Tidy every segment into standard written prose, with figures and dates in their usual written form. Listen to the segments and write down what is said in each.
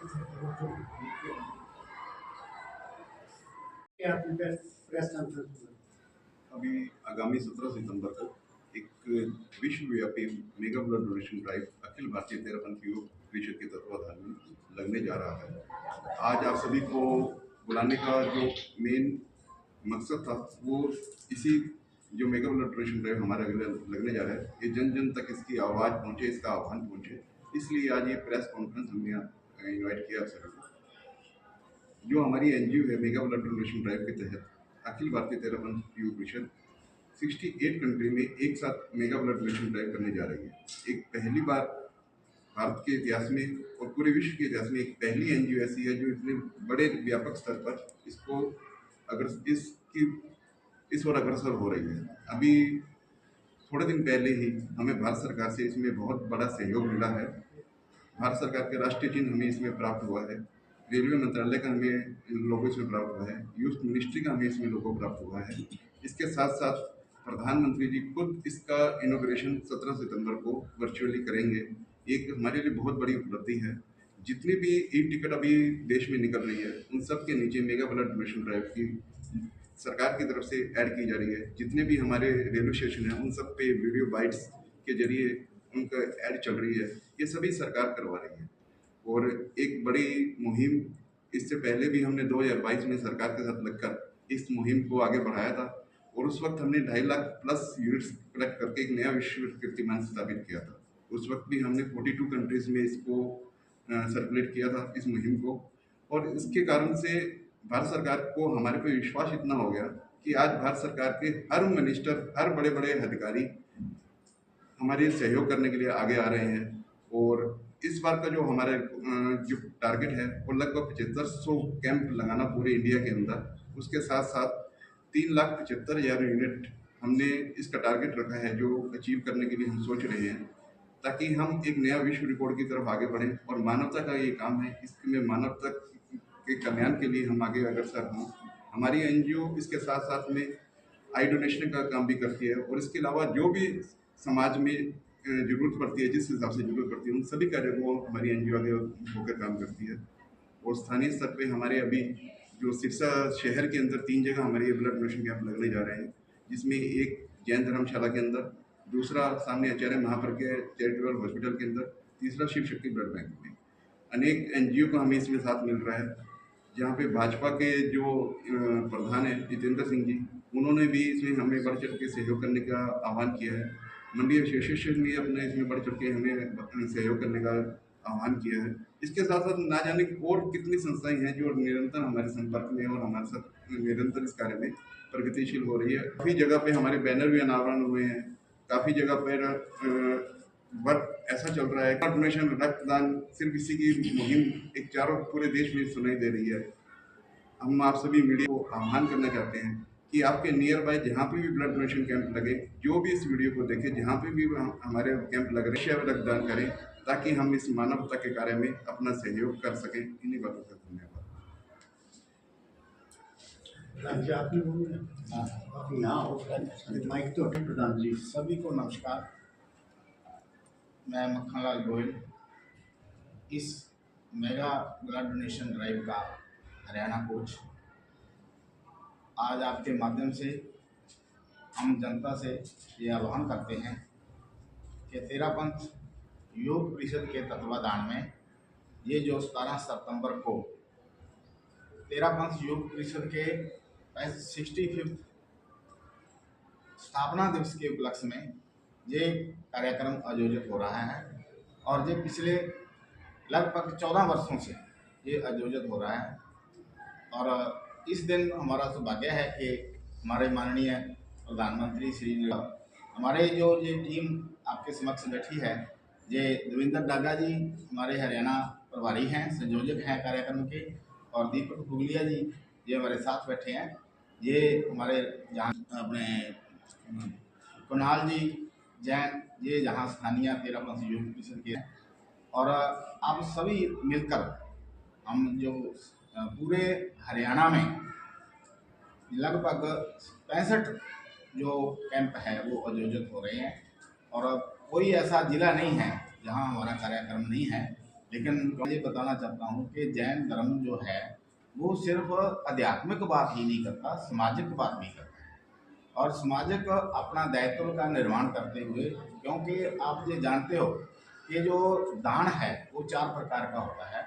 क्या press conference अभी आगामी 17 सितंबर को एक विश्वव्यापी mega blood donation drive Akhil Bharatiya Terapanth योग परिषद के तत्वाधान में लगने जा रहा है। आज आप सभी को बुलाने का जो मेन मकसद था वो इसी जो मेगा ब्लड डोनेशन ड्राइव हमारे लगने जा रहा है, ये जन जन तक इसकी आवाज़ पहुँचे, इसका आह्वान पहुँचे, इसलिए आज ये प्रेस कॉन्फ्रेंस हमने इन्वाइट किया आप सभी को। जो हमारी एनजीओ है मेगा ब्लड डोनेशन ड्राइव के तहत अखिल भारतीय तेरापंथ योग परिषद 68 कंट्री में एक साथ मेगा ब्लड डोनेशन ड्राइव करने जा रही है। एक पहली बार भारत के इतिहास में और पूरे विश्व के इतिहास में एक पहली एनजीओ ऐसी है जो इतने बड़े व्यापक स्तर पर इसको इस ओर अग्रसर हो रही है। अभी थोड़े दिन पहले ही हमें भारत सरकार से इसमें बहुत बड़ा सहयोग मिला है। भारत सरकार के राष्ट्रीय चिन्ह हमें इसमें प्राप्त हुआ है, रेलवे मंत्रालय का हमें लोगो इसमें प्राप्त हुआ है, यूथ मिनिस्ट्री का हमें इसमें लोगो प्राप्त हुआ है। इसके साथ साथ प्रधानमंत्री जी खुद इसका इनॉग्रेशन 17 सितंबर को वर्चुअली करेंगे। एक हमारे लिए बहुत बड़ी उपलब्धि है। जितनी भी ई टिकट अभी देश में निकल रही है उन सब के नीचे मेगा ब्लड डोनेशन ड्राइव की सरकार की तरफ से ऐड की जा रही है। जितने भी हमारे रेलवे स्टेशन हैं उन सब पे वीडियो बाइट्स के जरिए उनका ऐड चल रही है। ये सभी सरकार करवा रही है और एक बड़ी मुहिम इससे पहले भी हमने 2022 में सरकार के साथ लगकर इस मुहिम को आगे बढ़ाया था और उस वक्त हमने 2.5 लाख प्लस यूनिट्स कलेक्ट करके एक नया विश्व कीर्तिमान स्थापित किया था। उस वक्त भी हमने 42 कंट्रीज में इसको सर्कुलेट किया था इस मुहिम को, और इसके कारण से भारत सरकार को हमारे पे विश्वास इतना हो गया कि आज भारत सरकार के हर मिनिस्टर, हर बड़े बड़े अधिकारी हमारे सहयोग करने के लिए आगे आ रहे हैं। और इस बार का जो हमारा जो टारगेट है वो लगभग 7500 कैंप लगाना पूरे इंडिया के अंदर। उसके साथ साथ 3,75,000 यूनिट हमने इसका टारगेट रखा है जो अचीव करने के लिए हम सोच रहे हैं, ताकि हम एक नया विश्व रिकॉर्ड की तरफ आगे बढ़ें। और मानवता का ये काम है, इसमें मानवता के कल्याण के लिए हम आगे अग्रसर हों। हमारी एनजीओ इसके साथ साथ में आई डोनेशन का काम भी करती है और इसके अलावा जो भी समाज में ज़रूरत पड़ती है, जिस हिसाब से ज़रूरत पड़ती है, उन सभी कार्यों को हमारी एनजीओ आगे होकर काम करती है। और स्थानीय स्तर पे हमारे अभी जो सिरसा शहर के अंदर 3 जगह हमारे ये ब्लड डोनेशन कैंप लगने जा रहे हैं, जिसमें एक जैन धर्मशाला के अंदर, दूसरा सामने आचार्य महापर के चैरिटेबल हॉस्पिटल के अंदर, तीसरा शिव शक्ति ब्लड बैंक में। अनेक एनजीओ को हमें इसमें साथ मिल रहा है, जहाँ पे भाजपा के जो प्रधान हैं जितेंद्र सिंह जी, उन्होंने भी इसमें हमें बढ़ चढ़ के सहयोग करने का आह्वान किया है। मंडी एसोसिएशन ने अपने इसमें बढ़ चढ़ के हमें सहयोग करने का आह्वान किया है। इसके साथ साथ ना जाने और कितनी संस्थाएं हैं जो निरंतर हमारे संपर्क में और हमारे साथ निरंतर इस कार्य में प्रगतिशील हो रही है। काफ़ी जगह पे हमारे बैनर भी अनावरण हुए हैं, काफ़ी जगह पर वर्क ऐसा चल रहा है, डोनेशन, रक्तदान सिर्फ इसी की मुहिम एक चारों पूरे देश में सुनाई दे रही है। हम आप सभी मीडिया को आह्वान करना चाहते हैं कि आपके नियर बाय जहाँ पे भी ब्लड डोनेशन कैंप लगे, जो भी इस वीडियो को देखे, जहाँ पे भी हमारे कैंप लग रहे हैं, रक्तदान करें, ताकि हम इस मानवता के कार्य में अपना सहयोग कर सकें। इन्हीं बातों का धन्यवाद। माइक तो प्रधान जी। सभी को नमस्कार। मैं मक्खनलाल गोयल, इस मेगा ब्लड डोनेशन ड्राइव का हरियाणा कोच। आज आपके माध्यम से हम जनता से ये आह्वान करते हैं कि तेरापंथ योग परिषद के तत्वाधान में ये जो 17 सितंबर को तेरापंथ योग परिषद के 65th स्थापना दिवस के उपलक्ष्य में ये कार्यक्रम आयोजित हो रहा है और ये पिछले लगभग 14 वर्षों से ये आयोजित हो रहा है। और इस दिन हमारा सौभाग्य है कि हमारे माननीय प्रधानमंत्री श्री, हमारे जो ये टीम आपके समक्ष बैठी है, ये देवेंद्र डागा जी हमारे हरियाणा प्रभारी हैं, संयोजक हैं कार्यक्रम के, और दीपक भुगलिया जी ये हमारे साथ बैठे हैं। ये हमारे जहाँ अपने कुणाल जी जैन, ये जहाँ स्थानीय तेरापंथ योग परिषद के हैं। और आप सभी मिलकर हम जो पूरे हरियाणा में लगभग 65 जो कैंप है वो आयोजित हो रहे हैं, और कोई ऐसा ज़िला नहीं है जहां हमारा कार्यक्रम नहीं है। लेकिन मैं ये बताना चाहता हूँ कि जैन धर्म जो है वो सिर्फ आध्यात्मिक बात ही नहीं करता, सामाजिक बात भी करता है। और सामाजिक अपना दायित्व का निर्वहन करते हुए, क्योंकि आप ये जानते हो कि जो दान है वो 4 प्रकार का होता है।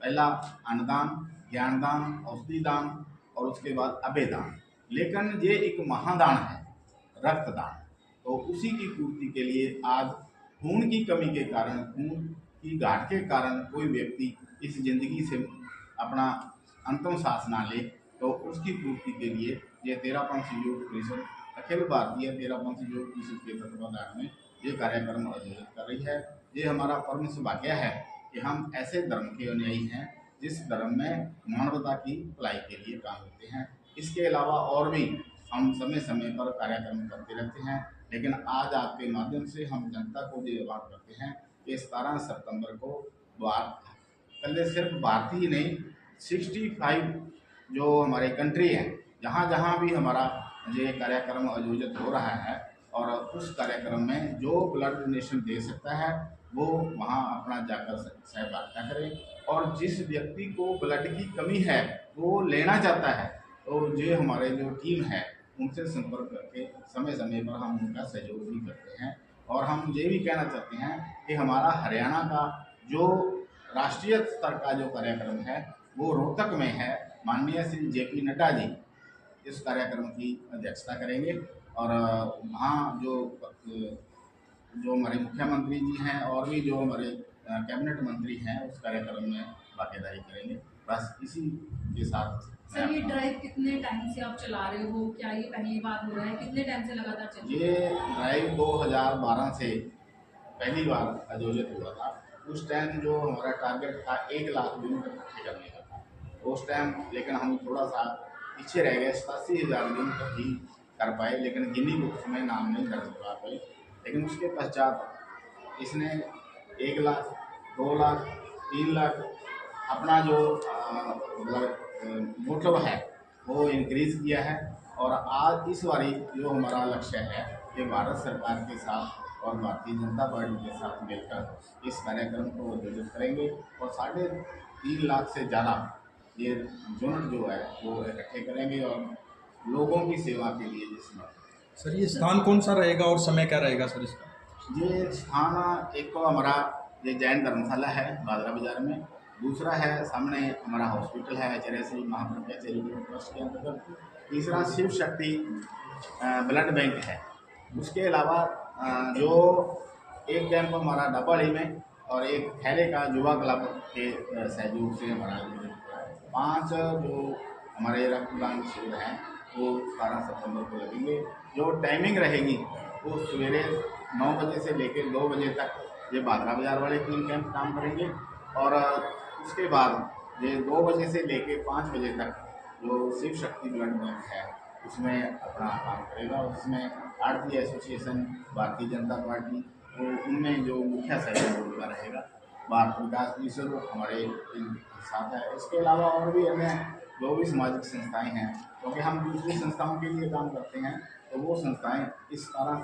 पहला अन्नदान, ज्ञानदान, औषधि दान और उसके बाद अभयदान। लेकिन ये एक महादान है, रक्तदान। तो उसी की पूर्ति के लिए आज खून की कमी के कारण, खून की घाट के कारण कोई व्यक्ति इस जिंदगी से अपना अंतिम सांस ना ले, तो उसकी पूर्ति के लिए ये तेरापंथी योग परिषद, अखिल भारतीय तेरापंथी योग परिषद के तत्वाधान में ये कार्यक्रम आयोजित कर रही है। ये हमारा परम सौभाग्य है कि हम ऐसे धर्म के अनुयायी हैं जिस धर्म में मानवता की भलाई के लिए काम करते हैं। इसके अलावा और भी हम समय समय पर कार्यक्रम करते रहते हैं, लेकिन आज आपके माध्यम से हम जनता को ये बात करते हैं कि 17 सितंबर को पहले सिर्फ भारत ही नहीं, 65 जो हमारे कंट्री हैं, जहाँ जहाँ भी हमारा ये कार्यक्रम आयोजित हो रहा है, और उस कार्यक्रम में जो ब्लड डोनेशन दे सकता है वो वहाँ अपना जाकर सहभागिता करें। और जिस व्यक्ति को ब्लड की कमी है वो लेना चाहता है, तो ये हमारे जो टीम है उनसे संपर्क करके समय समय पर हम उनका सहयोग भी करते हैं। और हम ये भी कहना चाहते हैं कि हमारा हरियाणा का जो राष्ट्रीय स्तर का जो कार्यक्रम है वो रोहतक में है। माननीय श्री JP नड्डा जी इस कार्यक्रम की अध्यक्षता करेंगे, और वहाँ जो हमारे मुख्यमंत्री जी हैं और भी जो हमारे कैबिनेट मंत्री हैं उस कार्यक्रम में भागीदारी करेंगे। बस इसी के साथ सर, ये ड्राइव कितने टाइम से आप चला रहे हो? क्या ये पहली बार हो रहा है? कितने टाइम से लगातार चल रही है? ये ड्राइव 2012 से पहली बार आयोजित हुआ था। उस टाइम जो हमारा टारगेट था 1 लाख यूनिट इकट्ठे करने का था उस टाइम, लेकिन हम थोड़ा सा पीछे रह गए, 87,000 यूनिट ही कर पाए, लेकिन गिनी बुक्स में नाम नहीं दर्ज करवा पाए। लेकिन उसके पश्चात इसने 1 लाख, 2 लाख, 3 लाख अपना जो मोटिव है वो इंक्रीज़ किया है। और आज इस बारी जो हमारा लक्ष्य है कि भारत सरकार के साथ और भारतीय जनता पार्टी के साथ मिलकर इस कार्यक्रम को आयोजित करेंगे, और 3.5 लाख से ज़्यादा ये यूनिट जो है वो इकट्ठे करेंगे और लोगों की सेवा के लिए जिसमें। सर ये स्थान कौन सा रहेगा और समय क्या रहेगा सर इसका? ये स्थान एक तो हमारा ये जैन धर्मशाला है बादरा बाजार में, दूसरा है सामने हमारा हॉस्पिटल है चेरेश्री महाप्रज्ञा चैरिटेबल ट्रस्ट के अंतर्गत, तीसरा शिव शक्ति ब्लड बैंक है। उसके अलावा जो एक कैंप हमारा डब्बाड़ी में और एक खैरे का युवा क्लब के सहयोग से हमारा 5 जो हमारे रक्तदान शिविर हैं वो 17 सितंबर को लगेंगे। जो टाइमिंग रहेगी वो सवेरे 9 बजे से लेकर 2 बजे तक ये बादरा बाजार वाले 3 कैंप काम करेंगे, और उसके बाद ये 2 बजे से लेकर 5 बजे तक जो शिव शक्ति ब्लड बैंक है उसमें अपना काम करेगा। उसमें भारतीय एसोसिएशन, भारतीय जनता पार्टी, तो उनमें जो मुख्य सहयोग उनका रहेगा। भारत विकास परिषद हमारे साथ है। इसके अलावा और भी अन्य जो भी सामाजिक संस्थाएं हैं, क्योंकि हम दूसरी संस्थाओं के लिए काम करते हैं, तो वो संस्थाएं इस 17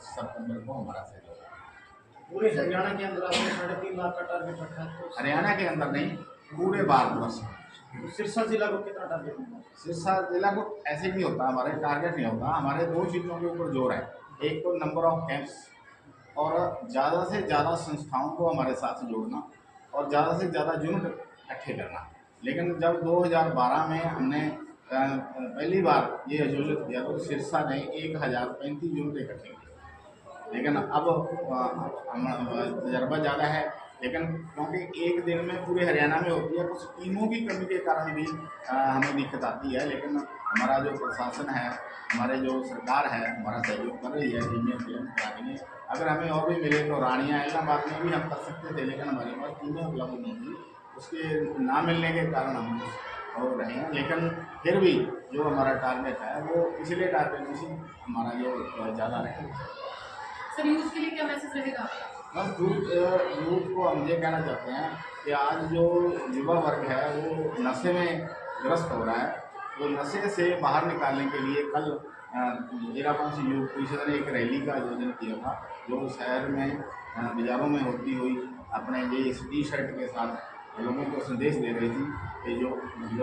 सितंबर को हमारा सहयोग है। पूरे हरियाणा के अंदर आपने 3.5 लाख का टारगेट रखा है, तो हरियाणा के अंदर नहीं, पूरे भारतवर्ष में। सिरसा जिला को कितना टारगेट है? सिरसा जिला को ऐसे नहीं होता, हमारे टारगेट नहीं होता, हमारे 2 चीज़ों के ऊपर जोर है। एक तो नंबर ऑफ कैंप्स, और ज़्यादा से ज़्यादा संस्थाओं को हमारे साथ जोड़ना, और ज़्यादा से ज़्यादा यूनिट इकट्ठे करना। लेकिन जब 2012 में हमने पहली बार ये आयोजित किया तो सिरसा ने 1035 यूनिट इकट्ठे किए, लेकिन अब तजर्बा ज़्यादा है। लेकिन क्योंकि एक दिन में पूरे हरियाणा में होती है, कुछ टीमों की कमी के कारण भी हमें दिक्कत आती है। लेकिन हमारा जो प्रशासन है, हमारे जो सरकार है, हमारा सहयोग कर रही है, टीमें कराएंगे। अगर हमें और भी मिले तो रानिया इलाहाबाद में भी हम कर सकते थे, लेकिन हमारे पास टीमें उपलब्ध नहीं थी, उसके ना मिलने के कारण हम हो रहे हैं। लेकिन फिर भी जो हमारा टारगेट है वो पिछले टारगेट से हमारा जो ज़्यादा रहेगा। सर यूथ के लिए क्या मैसेज रहेगा? बस यूथ को हम ये कहना चाहते हैं कि आज जो युवा वर्ग है वो नशे में ग्रस्त हो रहा है, तो नशे से बाहर निकालने के लिए कल तेरापंथी योग परिषद ने एक रैली का आयोजन किया था, जो शहर में बाज़ारों में होती हुई अपने ये इस टी शर्ट के साथ लोगों को संदेश दे रही थी कि जो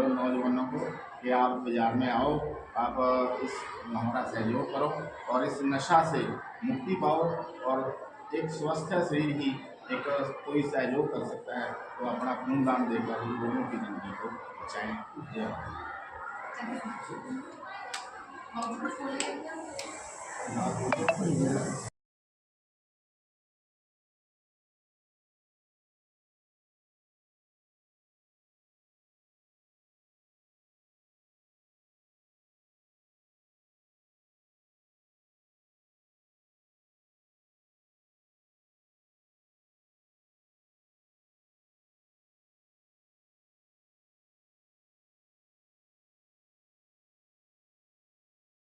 नौजवानों को कि आप बाज़ार में आओ, आप इस हमारा सहयोग करो और इस नशा से मुक्ति पाओ, और एक स्वस्थ शरीर ही एक कोई सहयोग कर सकता है, तो अपना खूनदान देकर ही लोगों की ज़िंदगी को बचाएँ। जय Bharat. Thank you so much.